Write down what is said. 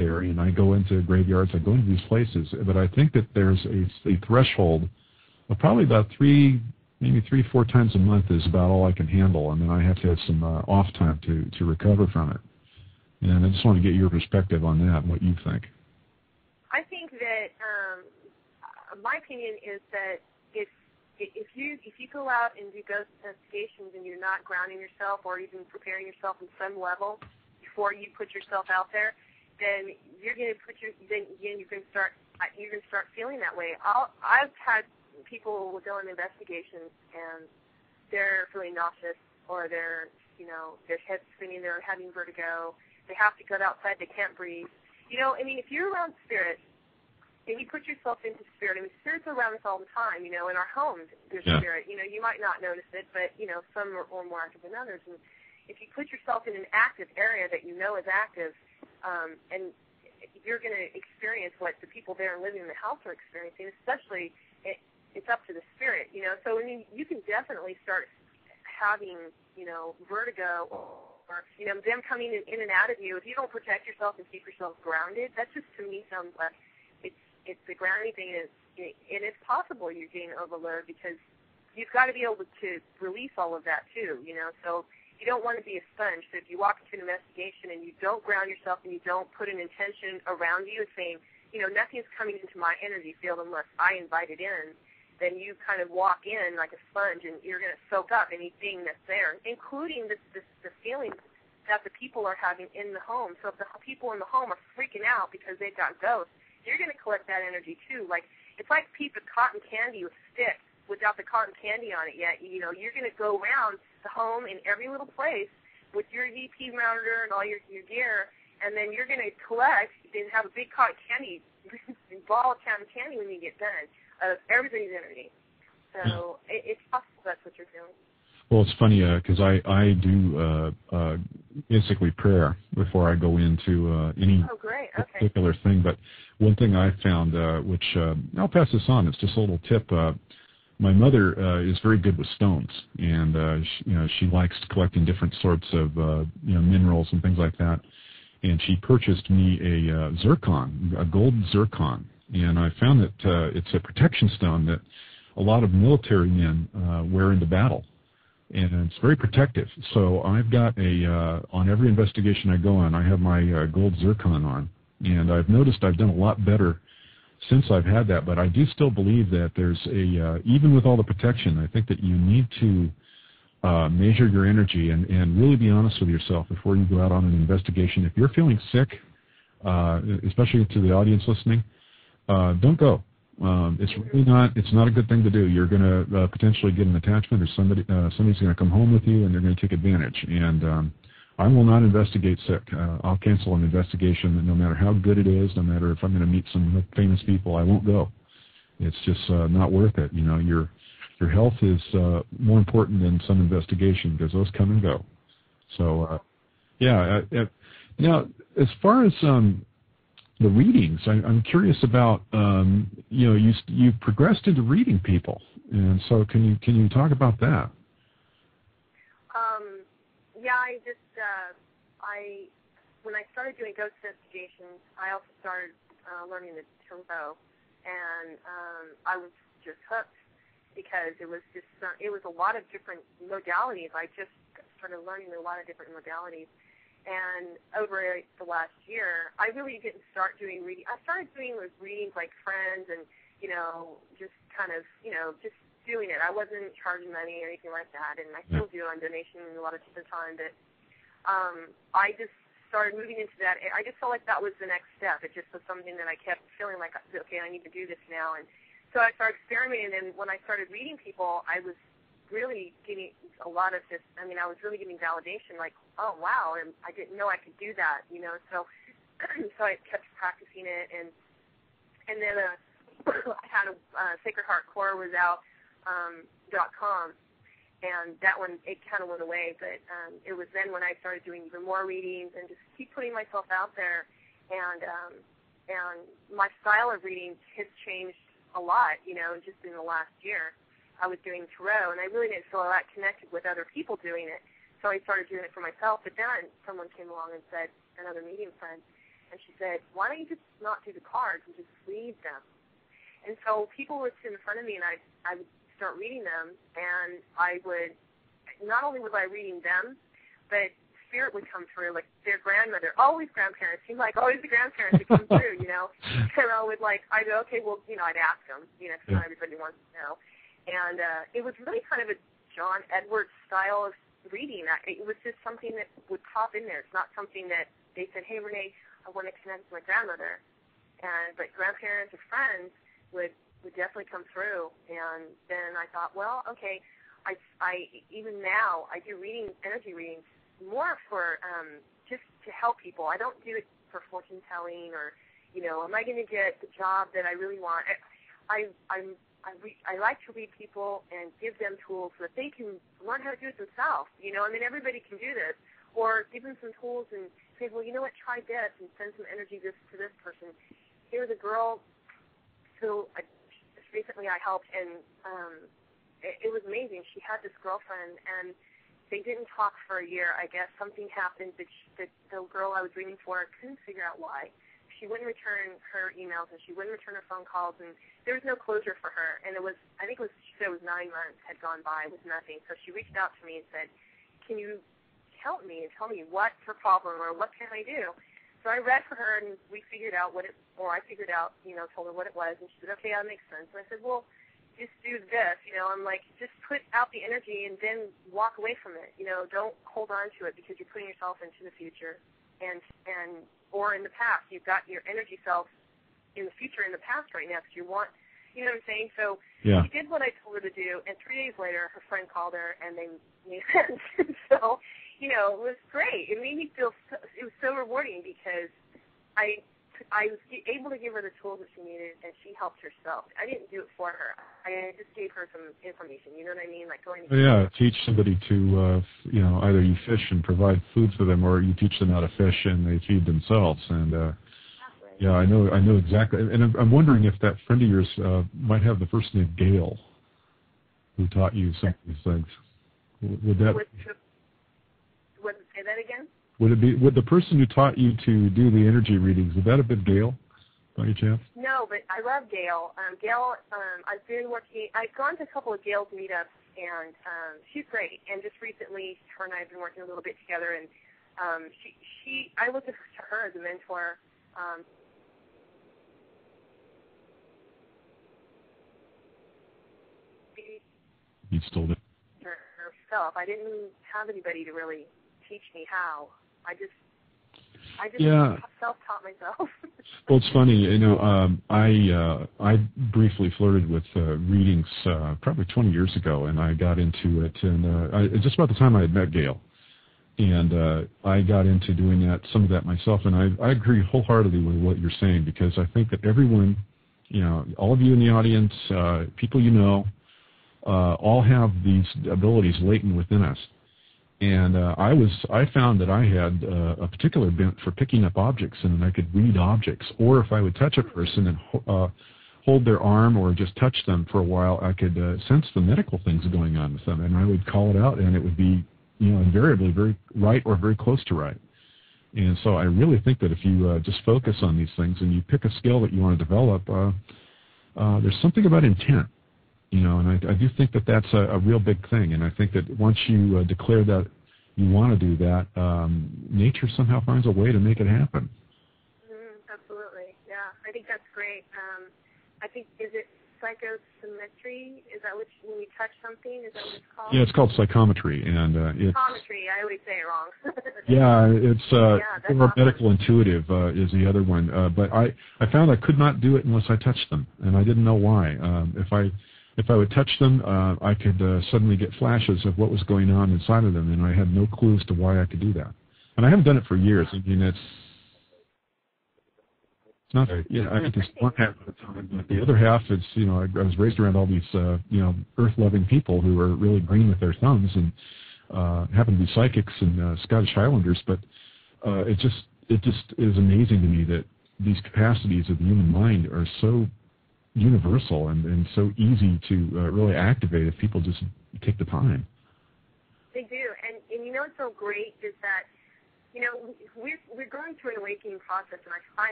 cemetery and I go into graveyards, I go into these places, but I think that there's a threshold of probably about maybe 3-4 times a month is about all I can handle, and then I have to have some off time to recover from it. And I just want to get your perspective on that and what you think. I think that my opinion is that if you go out and do ghost investigations and you're not grounding yourself or even preparing yourself on some level before you put yourself out there, then you're going to start feeling that way. I've had people will go on investigations and they're feeling nauseous or their head's spinning, they're having vertigo, they have to go outside, they can't breathe. If you're around spirits and you put yourself into spirit, spirits are around us all the time, in our homes there's spirit. You might not notice it, but, some are more active than others. And if you put yourself in an active area that you know is active, and you're going to experience what the people there living in the house are experiencing, especially it's up to the spirit, So, you can definitely start having, vertigo or them coming in and out of you. If you don't protect yourself and keep yourself grounded, that just to me sounds like it's the grounding thing and it's possible you're getting overloaded because you've got to be able to release all of that too, So you don't want to be a sponge. So if you walk into an investigation and you don't ground yourself and you don't put an intention around you saying, nothing's coming into my energy field unless I invite it in, then you kind of walk in like a sponge and you're going to soak up anything that's there, including the feelings that the people are having in the home. So if the people in the home are freaking out because they've got ghosts, you're going to collect that energy too. Like it's like a piece of cotton candy with sticks without the cotton candy on it yet. You're going to go around the home in every little place with your EP monitor and all your gear, and then you're going to collect and have a big cotton candy ball of cotton candy when you get done of everybody's energy. So it's possible that's what you're doing. Well, it's funny because I do basically prayer before I go into any particular thing. But one thing I found, which I'll pass this on, it's just a little tip. My mother is very good with stones, and she likes collecting different sorts of minerals and things like that. And she purchased me a zircon, a gold zircon, and I found that it's a protection stone that a lot of military men wear into battle. And it's very protective. So I've got on every investigation I go on, I have my gold zircon on. And I've noticed I've done a lot better since I've had that. But I do still believe that there's even with all the protection, I think that you need to measure your energy and really be honest with yourself before you go out on an investigation. If you're feeling sick, especially to the audience listening, don't go. It's really not. It's not a good thing to do. You're going to potentially get an attachment, or somebody's going to come home with you, and they're going to take advantage. And I will not investigate sick. I'll cancel an investigation, no matter how good it is. No matter if I'm going to meet some famous people, I won't go. It's just not worth it. Your health is more important than some investigation because those come and go. So, now as far as the readings, I'm curious about, you progressed into reading people, and so can you talk about that? When I started doing ghost investigations, I also started learning the tarot, and I was just hooked because it was a lot of different modalities. I just started learning a lot of different modalities. And over the last year, I really didn't start doing reading. I started doing readings like friends and, just kind of, just doing it. I wasn't charging money or anything like that, and I still do on donation a lot of the time. But I just started moving into that. I just felt like that was the next step. It just was something that I kept feeling like, okay, I need to do this now. And so I started experimenting, and when I started reading people, I was really getting a lot of this. I was really getting validation, like, oh wow, and I didn't know I could do that, So, so I kept practicing it, and then I had a Sacred Heart Core was out .com, and that one it kind of went away. But it was then when I started doing even more readings and just keep putting myself out there, and my style of reading has changed a lot, just in the last year. I was doing tarot, and I really didn't feel that connected with other people doing it. So I started doing it for myself. But then someone came along and said, another medium friend, And she said, why don't you just not do the cards and just read them? And so people would sit in front of me, and I would start reading them, and I would, not only was I reading them, but spirit would come through, like their grandmother, always grandparents, seemed like always the grandparents would come through, And I would I'd go, okay, well, I'd ask them, because not everybody wants to know. And it was really kind of a John Edwards style of reading. It was just something that would pop in there. It's not something that they said, hey, Renee, I want to connect with my grandmother. But grandparents or friends would definitely come through. And then I thought, well, okay, I even now I do energy readings more for just to help people. I don't do it for fortune telling or, am I going to get the job that I really want? I like to read people and give them tools so that they can learn how to do it themselves. Everybody can do this. Or give them some tools and say, well, try this and send some energy to this person. There was a girl who just recently I helped, and it was amazing. She had this girlfriend, and they didn't talk for a year. I guess something happened that the girl I was reading for couldn't figure out why. She wouldn't return her emails, and she wouldn't return her phone calls, and there was no closure for her. And she said it was 9 months had gone by with nothing. So she reached out to me and said, can you help me and tell me what's her problem or what can I do? So I read for her, and we figured out I figured out, told her what it was, and she said, okay, that makes sense. And I said, well, just do this, I'm like, just put out the energy and then walk away from it, don't hold on to it because you're putting yourself into the future or in the past. You've got your energy self in the future, in the past right now because you want, you know what I'm saying? So She did what I told her to do, and 3 days later, her friend called her, and they made sense. So, it was great. It made me feel, it was so rewarding because I was able to give her the tools that she needed, and she helped herself. I didn't do it for her. I just gave her some information. You know what I mean? Like going to teach somebody to, either you fish and provide food for them, or you teach them how to fish and they feed themselves. And I know exactly. And I'm wondering if that friend of yours might have the first name Gail, who taught you some of these things. Would that? Say that again? Would the person who taught you to do the energy readings, would that have been Gail, by any chance? No, but I love Gail. Gail, I've gone to a couple of Gail's meetups, and she's great. And just recently, her and I have been working a little bit together, and I look at her as a mentor. You stole it. Herself. I didn't have anybody to really teach me how. I just self-taught myself. Well, it's funny, I briefly flirted with readings probably 20 years ago, and I got into it, and just about the time I had met Gail, and I got into doing some of that myself, and I agree wholeheartedly with what you're saying, because I think that everyone, all of you in the audience, people all have these abilities latent within us. And I found that I had a particular bent for picking up objects, and I could read objects. Or if I would touch a person and hold their arm or just touch them for a while, I could sense the medical things going on with them, and I would call it out, and it would be, invariably very right or very close to right. And so I really think that if you just focus on these things and you pick a skill that you want to develop, there's something about intent. And I do think that that's a real big thing. And I think that once you declare that you want to do that, nature somehow finds a way to make it happen. Absolutely. Yeah, I think that's great. I think, is it psychosymmetry? Is that when you touch something? Is that what it's called? Yeah, it's called psychometry. And psychometry. I always say it wrong. It's medical intuitive is the other one. But I found I could not do it unless I touched them, and I didn't know why. If I would touch them, I could suddenly get flashes of what was going on inside of them, and I had no clue as to why I could do that. And I haven't done it for years. I mean, it's not. I think it's one half of the time, but the other half is, I was raised around all these, earth-loving people who are really green with their thumbs and happen to be psychics and Scottish Highlanders. But it just is amazing to me that these capacities of the human mind are so universal and so easy to really activate if people just take the time. They do, and what's so great is that we're going through an awakening process, and I find